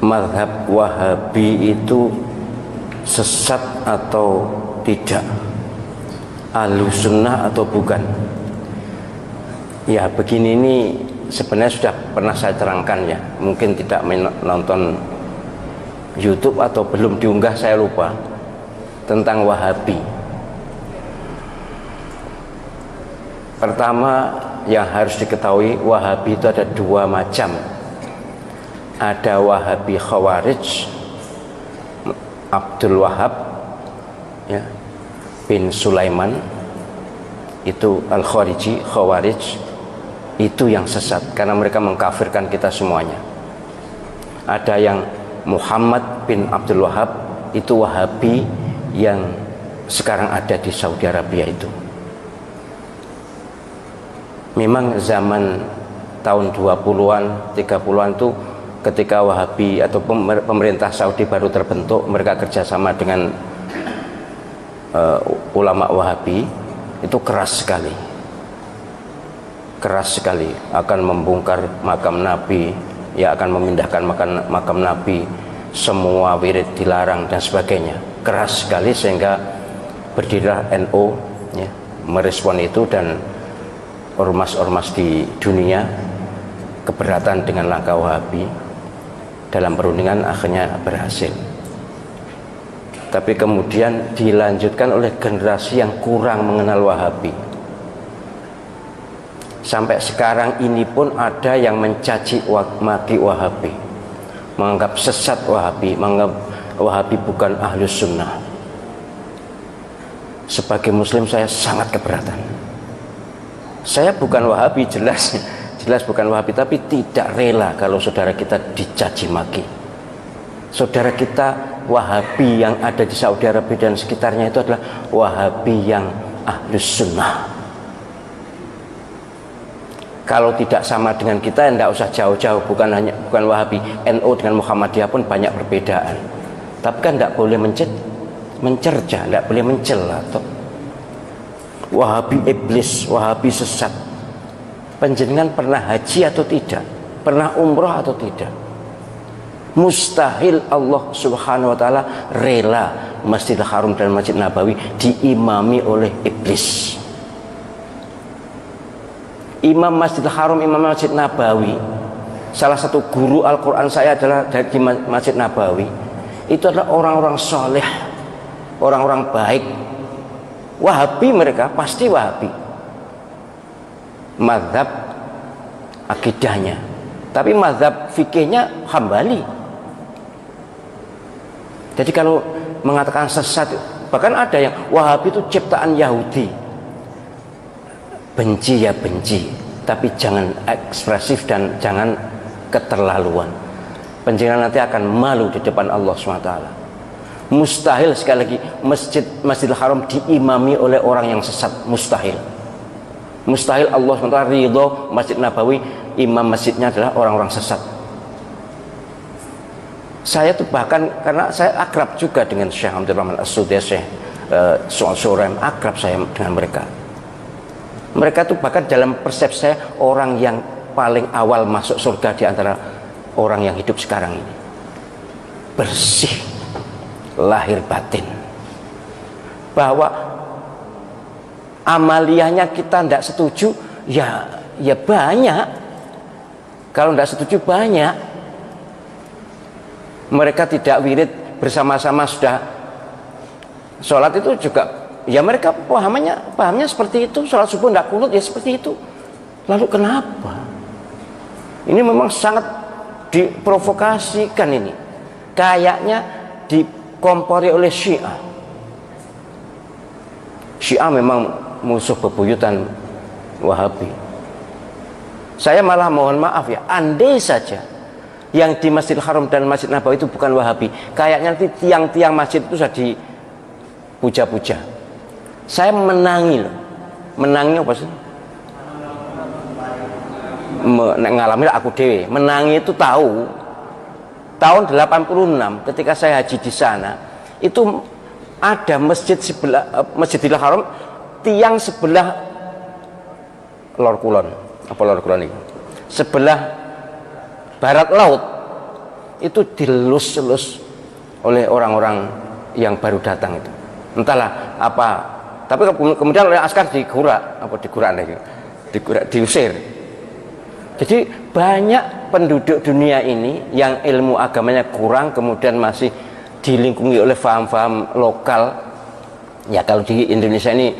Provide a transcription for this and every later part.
mazhab Wahabi itu sesat atau tidak, Ahlussunnah atau bukan? Ya begini, ini sebenarnya sudah pernah saya terangkan ya, mungkin tidak menonton YouTube atau belum diunggah, saya lupa, tentang Wahabi. Pertama yang harus diketahui, Wahabi itu ada dua macam. Ada Wahabi Khawarij, Abdul Wahab ya, bin Sulaiman, itu Al-Khariji, Khawarij, itu yang sesat karena mereka mengkafirkan kita semuanya. Ada yang Muhammad bin Abdul Wahab, itu Wahabi yang sekarang ada di Saudi Arabia. Itu memang zaman tahun 20-an 30-an itu ketika Wahabi atau pemerintah Saudi baru terbentuk, mereka kerjasama dengan ulama Wahabi, itu keras sekali akan membongkar makam Nabi ya, akan memindahkan makam Nabi, semua wirid dilarang dan sebagainya, keras sekali, sehingga berdirilah NU ya, merespon itu, dan ormas-ormas di dunia keberatan dengan langkah Wahabi. Dalam perundingan akhirnya berhasil, tapi kemudian dilanjutkan oleh generasi yang kurang mengenal Wahabi. Sampai sekarang ini pun ada yang mencaci maki Wahabi, menganggap sesat Wahabi, menganggap Wahabi bukan Ahlus Sunnah. Sebagai Muslim saya sangat keberatan. Saya bukan Wahabi, jelas bukan Wahabi, tapi tidak rela kalau saudara kita dicaci maki. Saudara kita Wahabi yang ada di Saudi Arabia dan sekitarnya itu adalah Wahabi yang Ahlus Sunnah. Kalau tidak sama dengan kita, tidak usah jauh-jauh, bukan Wahabi, NU dengan Muhammadiyah pun banyak perbedaan. Tapi kan tidak boleh mencerca, tidak boleh mencela. Wahabi iblis, Wahabi sesat. Panjenengan pernah haji atau tidak? Pernah umroh atau tidak? Mustahil Allah Subhanahu wa ta'ala rela Masjidil Haram dan Masjid Nabawi diimami oleh iblis. Imam Masjidil Haram, Imam Masjid Nabawi, salah satu guru Al-Quran saya adalah dari Masjid Nabawi. Itu adalah orang-orang soleh, orang-orang baik. Wahabi mereka, pasti Wahabi mazhab akidahnya, tapi mazhab fikihnya Hambali. Jadi kalau mengatakan sesat, bahkan ada yang Wahabi itu ciptaan Yahudi. Benci ya benci, tapi jangan ekspresif dan jangan keterlaluan. Panjenengan nanti akan malu di depan Allah SWT. Mustahil, sekali lagi, Masjidil Haram diimami oleh orang yang sesat, mustahil. Mustahil Allah SWT ridho Masjid Nabawi, imam masjidnya adalah orang-orang sesat. Saya tuh bahkan, karena saya akrab juga dengan Syekh Abdul Rahman As-Sudais, Syekh Surem, akrab saya dengan mereka. Mereka tuh bahkan dalam persepsi saya orang yang paling awal masuk surga di antara orang yang hidup sekarang ini. Bersih lahir batin. Bahwa amaliyahnya kita tidak setuju, ya banyak. Kalau tidak setuju banyak. Mereka tidak wirid bersama-sama sudah sholat itu juga, ya mereka pahamnya seperti itu. Sholat subuh tidak kunut, ya seperti itu. Lalu kenapa? Ini memang sangat diprovokasikan ini. Kayaknya dikompori oleh Syiah. Syiah memang musuh bebuyutan Wahabi. Saya malah mohon maaf ya, andai saja yang di Masjidil Haram dan Masjid Nabawi itu bukan Wahabi, kayaknya nanti tiang-tiang masjid itu sudah dipuja-puja. Saya menangi loh. Menangi apa sih? Ngalami aku dewe. Menangi itu tahu. Tahun 86 ketika saya haji di sana, itu ada masjid sebelah Masjidil Haram, tiang sebelah Lor Kulon. Apa Lor Kulon ini? Sebelah barat laut itu dilus-lus oleh orang-orang yang baru datang itu. Entahlah apa, tapi kemudian oleh askar diusir. Jadi banyak penduduk dunia ini yang ilmu agamanya kurang, kemudian masih dilingkungi oleh faham-faham lokal. Ya kalau di Indonesia ini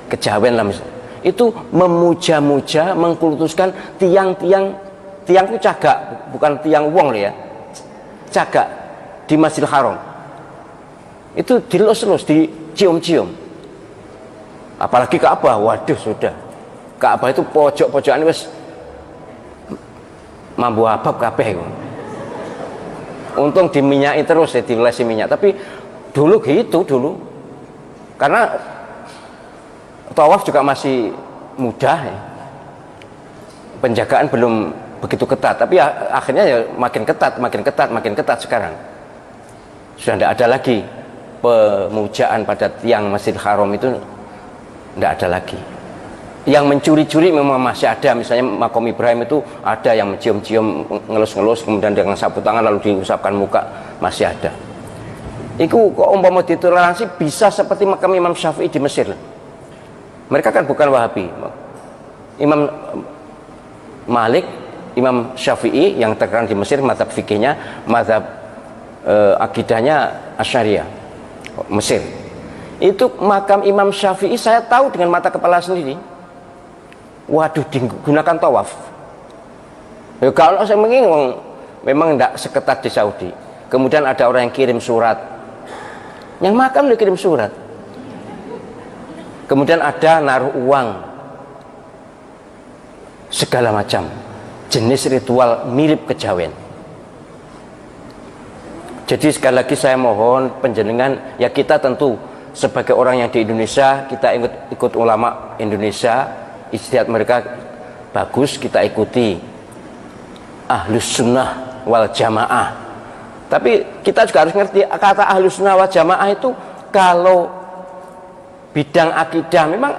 kejawen lah misalnya, itu memuja-muja, mengkultuskan tiang-tiang itu cagak, bukan tiang wong ya, cagak di Masjidil Haram. Itu dilus-lus, dicium-cium. Apalagi Ka'bah, waduh sudah. Ka'bah itu pojok-pojokan wis mambu abab kabeh. Untung diminyaki terus ya, dilesi minyak. Tapi dulu gitu dulu. Karena tawaf juga masih mudah ya. Penjagaan belum begitu ketat, tapi akhirnya ya makin ketat sekarang. Sudah tidak ada lagi pemujaan pada tiang Masjidil Haram, itu tidak ada lagi. Yang mencuri-curi memang masih ada, misalnya makom Ibrahim itu ada yang mencium-cium, ngelus-ngelus, kemudian dengan sapu tangan lalu diusapkan muka, masih ada. Itu kok umpama ditoleransi bisa seperti makam Imam Syafi'i di Mesir. Mereka kan bukan Wahabi. Imam Malik, Imam Syafi'i yang terkenal di Mesir, mazhab fikihnya, mazhab akidahnya Asy'ariyah, Mesir. Itu makam Imam Syafi'i saya tahu dengan mata kepala sendiri. Waduh, digunakan tawaf. Ya, kalau saya mengingat memang tidak seketat di Saudi. Kemudian ada orang yang kirim surat, yang makam dia kirim surat. Kemudian ada naruh uang, segala macam jenis ritual mirip kejawen. Jadi sekali lagi saya mohon penjenengan, ya kita tentu sebagai orang yang di Indonesia, kita ikut ulama Indonesia, ijtihad mereka bagus, kita ikuti. Ahlus sunnah wal jamaah. Tapi kita juga harus ngerti kata ahlus sunnah wal jamaah itu kalau bidang akidah memang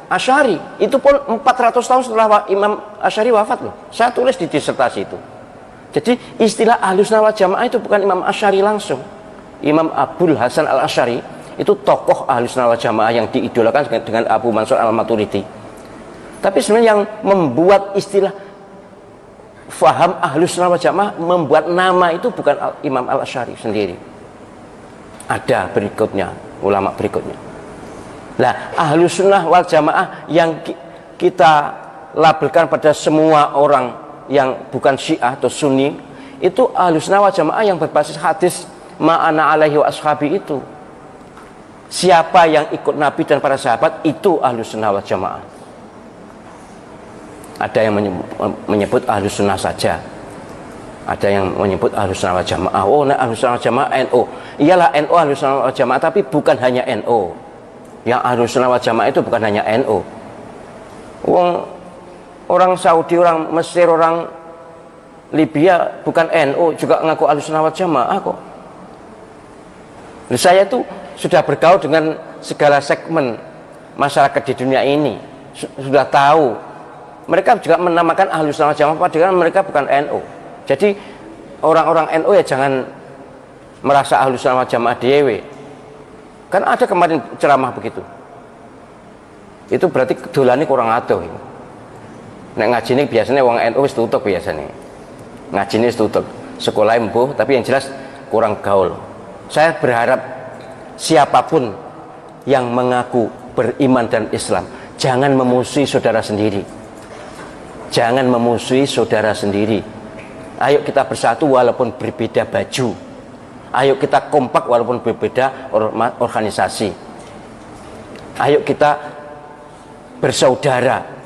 Asy'ari. Itu pun 400 tahun setelah Imam Asy'ari wafat loh. Saya tulis di disertasi itu. Jadi istilah ahlus sunnah wal jamaah itu bukan Imam Asy'ari langsung. Imam Abul Hasan al Asy'ari itu tokoh ahlus sunnah wal jamaah yang diidolakan dengan Abu Mansur al Maturidi. Tapi sebenarnya yang membuat istilah faham ahlus sunnah wal jamaah, membuat nama itu bukan Imam al Asy'ari sendiri. Ada berikutnya, ulama berikutnya. Nah, ahlus sunnah wal jamaah yang kita labelkan pada semua orang yang bukan Syiah atau Sunni, itu ahlus sunnah wal jamaah yang berbasis hadis ma'ana alaihi wa ashabi itu. Siapa yang ikut Nabi dan para sahabat itu ahlus sunnah wal jamaah. Ada yang menyebut ahlus sunnah saja, ada yang menyebut ahlus sunnah wal jamaah. Oh, nah, ahlus sunnah wal jamaah NU. Iyalah NU ahlus sunnah wal jamaah, tapi bukan hanya NU. Yang ahlus sunnah wal jamaah itu bukan hanya NU. Orang Saudi, orang Mesir, orang Libya bukan NU juga ngaku ahlus sunnah wal jamaah kok. Saya itu sudah bergaul dengan segala segmen masyarakat di dunia ini, sudah tahu. Mereka juga menamakan ahlus sunnah wal jamaah padahal mereka bukan NU. Jadi orang-orang NU ya jangan merasa ahlus sunnah wal jamaah dewe. Kan ada kemarin ceramah begitu. Itu berarti dolane kurang adoh. Nek ngaji ini biasanya wong NU wis tutup biasanya. Ngaji ini wis tutup. Sekolah embuh tapi yang jelas kurang gaul. Saya berharap siapapun yang mengaku beriman dan Islam, jangan memusuhi saudara sendiri. Jangan memusuhi saudara sendiri. Ayo kita bersatu walaupun berbeda baju. Ayo kita kompak walaupun berbeda organisasi. Ayo kita bersaudara.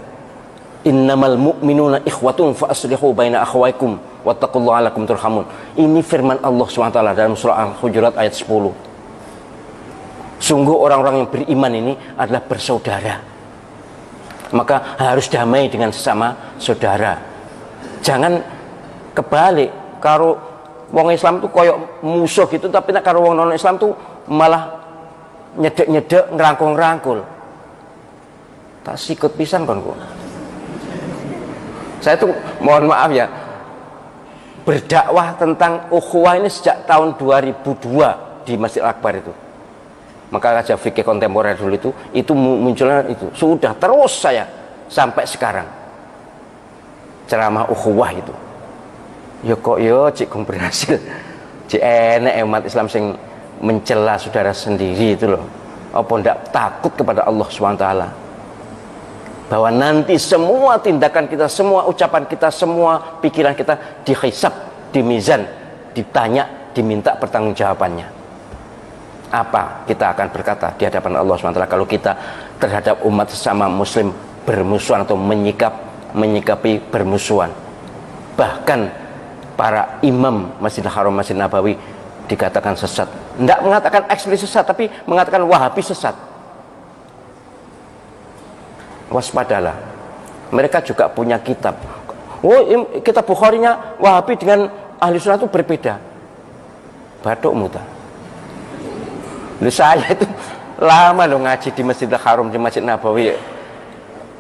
Innamal mu'minuna ikhwatun fa aslihu baina akhawaykum wattaqullaha la'allakum turhamun. Ini firman Allah SWT dalam surah Al-Hujurat ayat 10. Sungguh orang-orang yang beriman ini adalah bersaudara. Maka harus damai dengan sesama saudara. Jangan kebalik, kalau wong Islam tuh koyok musuh gitu, tapi kalau wong non Islam tuh malah nyedek-nyedek, ngerangkul-ngerangkul. Tak sikut pisan kon kok. Saya tuh mohon maaf ya, berdakwah tentang ukhuwah ini sejak tahun 2002 di Masjid Akbar itu. Maka kajian fikih kontemporer dulu itu munculnya itu. Sudah terus saya sampai sekarang ceramah ukhuwah itu. Ya kok yo cik berhasil. Cik enek umat Islam sing mencela saudara sendiri itu loh. Apa ndak takut kepada Allah SWT bahwa nanti semua tindakan kita, semua ucapan kita, semua pikiran kita dihisab, dimizan, ditanya, diminta pertanggungjawabannya. Apa kita akan berkata di hadapan Allah SWT kalau kita terhadap umat sesama muslim bermusuhan atau menyikapi bermusuhan? Bahkan para imam Masjidil Haram, Masjid Nabawi dikatakan sesat. Tidak mengatakan eksplisit sesat, tapi mengatakan Wahabi sesat. Waspadalah. Mereka juga punya kitab. Oh, kitab Bukharinya Wahabi dengan Ahli Sunnah itu berbeda. Batuk muta. Saya itu lama loh ngaji di Masjidil Haram, di Masjid Nabawi,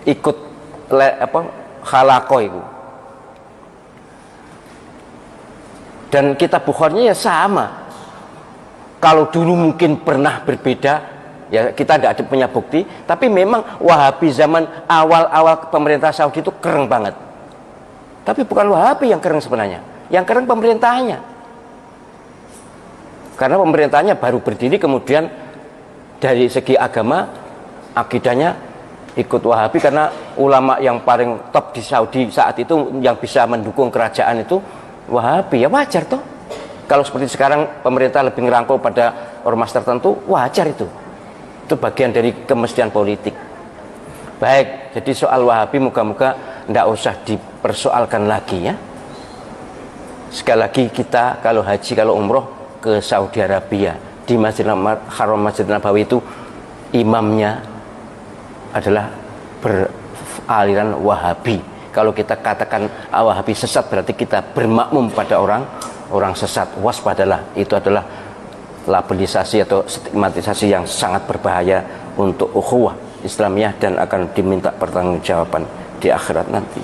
ikut khalaqah itu. Dan kitab Bukharinya ya sama. Kalau dulu mungkin pernah berbeda, ya kita tidak punya bukti, tapi memang Wahabi zaman awal-awal pemerintah Saudi itu keren banget. Tapi bukan Wahabi yang keren sebenarnya, yang keren pemerintahnya. Karena pemerintahnya baru berdiri, kemudian dari segi agama, akidahnya ikut Wahabi, karena ulama yang paling top di Saudi saat itu yang bisa mendukung kerajaan itu Wahabi, ya wajar toh. Kalau seperti sekarang pemerintah lebih ngerangkul pada ormas tertentu, wajar itu. Itu bagian dari kemestian politik. Baik, jadi soal Wahabi moga-moga tidak usah dipersoalkan lagi ya. Sekali lagi kita kalau haji, kalau umroh ke Saudi Arabia, di Masjidil Haram, Masjid Nabawi itu imamnya adalah beraliran Wahabi. Kalau kita katakan Wahabi sesat, berarti kita bermakmum pada orang sesat. Waspadalah, itu adalah labelisasi atau stigmatisasi yang sangat berbahaya untuk ukhuwah Islamiyah dan akan diminta pertanggungjawaban di akhirat nanti.